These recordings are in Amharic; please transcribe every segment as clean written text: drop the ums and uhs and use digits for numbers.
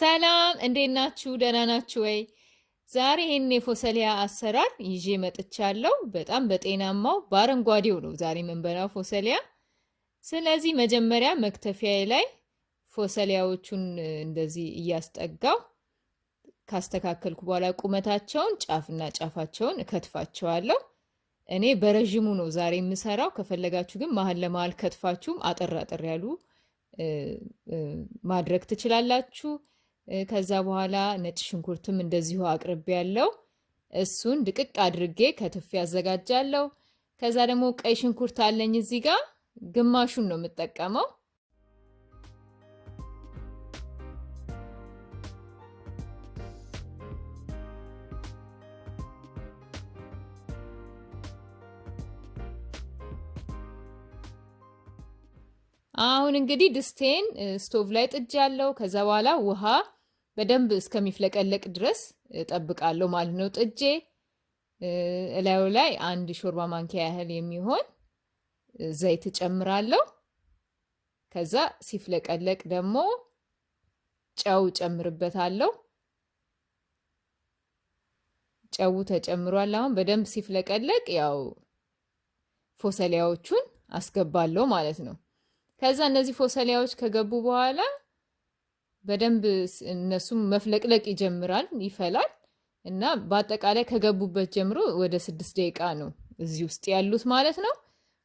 ሰላም እንዴት ናችሁ? ደህና ናችሁ ወይ? ዛሬ ይሄን የፎሰሊያ አሰራር ይዤ መጥቻለሁ። በጣም በጤናማው በአረንጓዴው ነው ዛሬ የምንበላው ፎሰሊያ። ስለዚህ መጀመሪያ መክተፊያዬ ላይ ፎሰሊያዎቹን እንደዚህ እያስጠጋው ካስተካከልኩ በኋላ ቁመታቸውን ጫፍና ጫፋቸውን እከትፋቸዋለሁ። እኔ በረዥሙ ነው ዛሬ የምሰራው። ከፈለጋችሁ ግን መሀል ለመሀል ከትፋችሁም አጠር አጠር ያሉ ማድረግ ትችላላችሁ። ከዛ በኋላ ነጭ ሽንኩርትም እንደዚሁ አቅርቤ ያለው እሱን ድቅቅ አድርጌ ከትፌ ያዘጋጃለሁ። ከዛ ደግሞ ቀይ ሽንኩርት አለኝ እዚህ ጋር ግማሹን ነው የምጠቀመው። አሁን እንግዲህ ድስቴን ስቶቭ ላይ ጥጃለሁ። ከዛ በኋላ ውሃ በደንብ እስከሚፍለቀለቅ ድረስ እጠብቃለሁ ማለት ነው። ጥጄ እላዩ ላይ 1 ሾርባ ማንኪያ ያህል የሚሆን ዘይት ጨምራለሁ። ከዛ ሲፍለቀለቅ ደግሞ ጨው ጨምርበታለሁ። ጨው ተጨምሯል። አሁን በደንብ ሲፍለቀለቅ ያው ፎሰሊያዎቹን አስገባለሁ ማለት ነው። ከዛ እነዚህ ፎሰሊያዎች ከገቡ በኋላ በደንብ እነሱም መፍለቅለቅ ይጀምራል፣ ይፈላል እና በአጠቃላይ ከገቡበት ጀምሮ ወደ 6 ደቂቃ ነው እዚህ ውስጥ ያሉት ማለት ነው።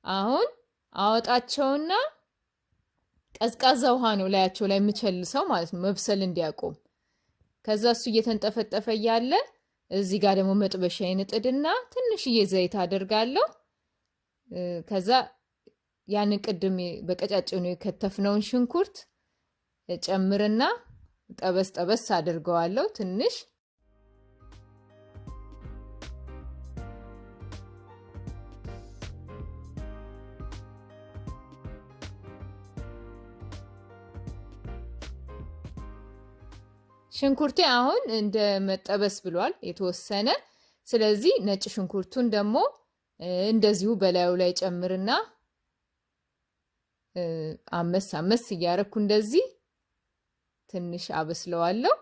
አሁን አወጣቸውና ቀዝቃዛ ውሃ ነው ላያቸው ላይ የምቸልሰው ማለት ነው መብሰል እንዲያቆም። ከዛ እሱ እየተንጠፈጠፈ እያለ እዚህ ጋር ደግሞ መጥበሻዬን እጥድና ትንሽዬ ዘይት አደርጋለሁ። ከዛ ያንን ቅድም በቀጫጭኑ የከተፍነውን ሽንኩርት ጨምርና ጠበስ ጠበስ አድርገዋለሁ ትንሽ። ሽንኩርቴ አሁን እንደ መጠበስ ብሏል የተወሰነ። ስለዚህ ነጭ ሽንኩርቱን ደግሞ እንደዚሁ በላዩ ላይ ጨምርና አመስ አመስ እያረኩ እንደዚህ ትንሽ አበስለዋለሁ።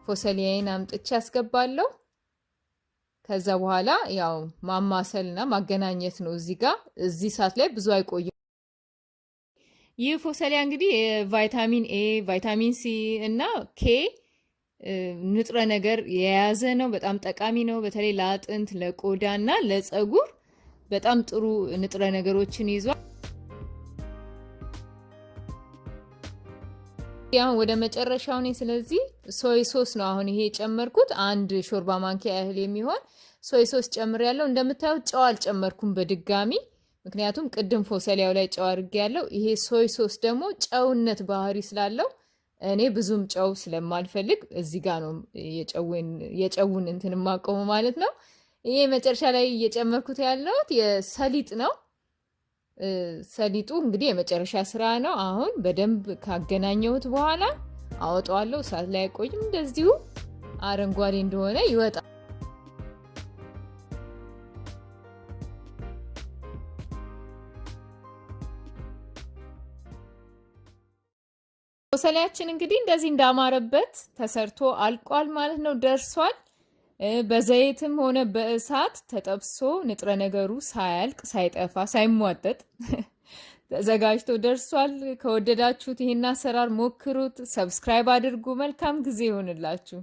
ፎሰሊያዬን አምጥቼ አስገባለሁ። ከዛ በኋላ ያው ማማሰልና ማገናኘት ነው። እዚህ ሰዓት ላይ ብዙ አይቆይም። ይህ ፎሰሊያ እንግዲህ ቫይታሚን ኤ፣ ቫይታሚን ሲ እና ኬ ንጥረ ነገር የያዘ ነው። በጣም ጠቃሚ ነው። በተለይ ለአጥንት፣ ለቆዳ እና ለፀጉር በጣም ጥሩ ንጥረ ነገሮችን ይዟል። አሁን ወደ መጨረሻው ነኝ። ስለዚህ ሶይ ሶስ ነው አሁን ይሄ የጨመርኩት 1 ሾርባ ማንኪያ ያህል የሚሆን ሶይ ሶስ ጨምሬያለሁ። እንደምታዩት ጨው አልጨመርኩም በድጋሚ፣ ምክንያቱም ቅድም ፎሰሊያው ላይ ጨው አድርጌያለሁ። ይሄ ሶይ ሶስ ደግሞ ጨውነት ባህሪ ስላለው እኔ ብዙም ጨው ስለማልፈልግ እዚህ ጋር ነው የጨውን እንትን ማቆሙ ማለት ነው። ይሄ መጨረሻ ላይ እየጨመርኩት ያለሁት የሰሊጥ ነው። ሰሊጡ እንግዲህ የመጨረሻ ስራ ነው። አሁን በደንብ ካገናኘሁት በኋላ አወጣዋለሁ። እሳት ላይ አይቆይም። እንደዚሁ አረንጓዴ እንደሆነ ይወጣል። ፎሰሊያችን እንግዲህ እንደዚህ እንዳማረበት ተሰርቶ አልቋል ማለት ነው። ደርሷል። በዘይትም ሆነ በእሳት ተጠብሶ ንጥረ ነገሩ ሳያልቅ ሳይጠፋ ሳይሟጠጥ ተዘጋጅቶ ደርሷል። ከወደዳችሁት ይሄን አሰራር ሞክሩት። ሰብስክራይብ አድርጉ። መልካም ጊዜ ይሆንላችሁ።